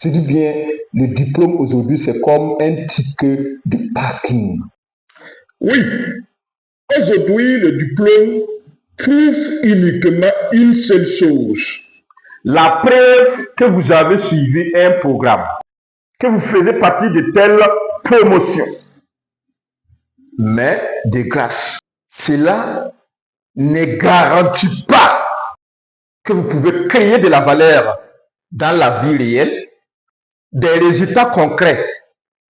Je dis bien, le diplôme aujourd'hui, c'est comme un ticket de parking. Oui, aujourd'hui, le diplôme prouve uniquement une seule chose. La preuve que vous avez suivi un programme, que vous faisiez partie de telle promotion. Mais, de grâce, cela ne garantit pas que vous pouvez créer de la valeur dans la vie réelle, des résultats concrets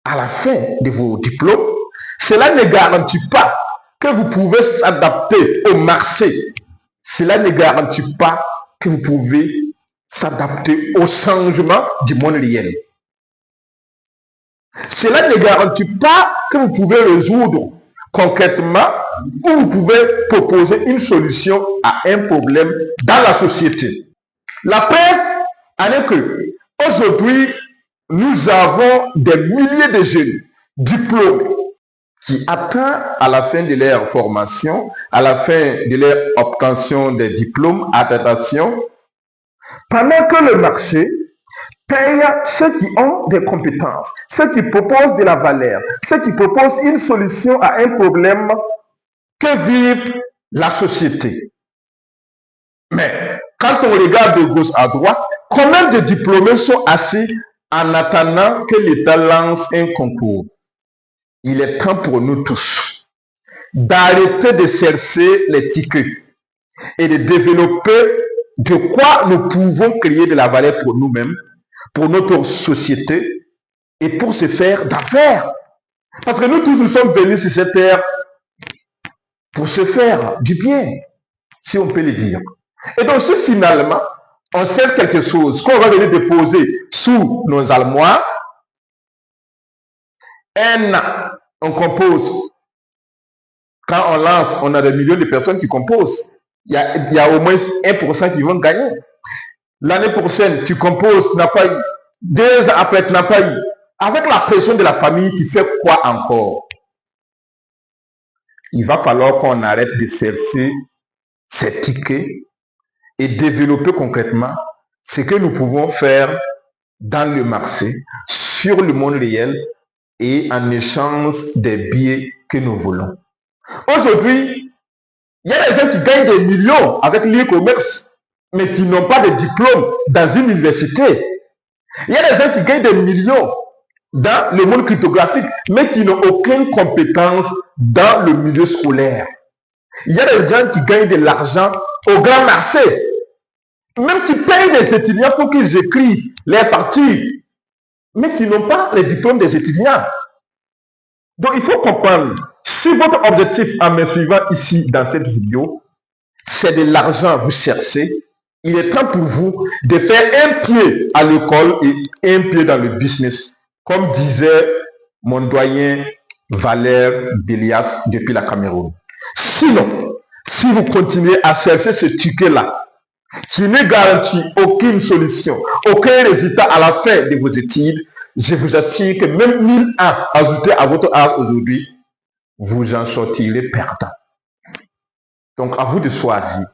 à la fin de vos diplômes. Cela ne garantit pas que vous pouvez s'adapter au marché. Cela ne garantit pas que vous pouvez s'adapter au changement du monde réel. Cela ne garantit pas que vous pouvez résoudre concrètement ou vous pouvez proposer une solution à un problème dans la société. La preuve en est que aujourd'hui, nous avons des milliers de jeunes diplômés qui attendent à la fin de leur formation, à la fin de leur obtention des diplômes, attestation, pendant que le marché paye ceux qui ont des compétences, ceux qui proposent de la valeur, ceux qui proposent une solution à un problème que vive la société. Mais quand on regarde de gauche à droite, combien de diplômés sont assis en attendant que l'État lance un concours? Il est temps pour nous tous d'arrêter de chercher les tickets et de développer de quoi nous pouvons créer de la valeur pour nous-mêmes, pour notre société et pour se faire d'affaires. Parce que nous tous, nous sommes venus sur cette terre pour se faire du bien, si on peut le dire. Et donc, si finalement, on cherche quelque chose qu'on va venir déposer sous nos armoires, on compose. Quand on lance, on a des millions de personnes qui composent. Il y a au moins 1% qui vont gagner. L'année prochaine, tu composes, tu n'as pas eu. 2 ans après, tu n'as pas eu. Avec la pression de la famille, tu fais quoi encore? Il va falloir qu'on arrête de chercher ces tickets et développer concrètement ce que nous pouvons faire dans le marché, sur le monde réel et en échange des billets que nous voulons. Aujourd'hui, il y a des gens qui gagnent des millions avec l'e-commerce, mais qui n'ont pas de diplôme dans une université. Il y a des gens qui gagnent des millions dans le monde cryptographique, mais qui n'ont aucune compétence dans le milieu scolaire. Il y a des gens qui gagnent de l'argent au grand marché, même qui payent des étudiants pour qu'ils écrivent les parties, mais qui n'ont pas les diplômes des étudiants. Donc il faut comprendre, si votre objectif en me suivant ici dans cette vidéo, c'est de l'argent vous cherchez, il est temps pour vous de faire un pied à l'école et un pied dans le business, comme disait mon doyen Valère Bélias depuis la Cameroun. Sinon, si vous continuez à chercher ce ticket-là, qui ne garantit aucune solution, aucun résultat à la fin de vos études, je vous assure que même 1000 ans ajoutés à votre âge aujourd'hui, vous en sortirez perdant. Donc, à vous de choisir.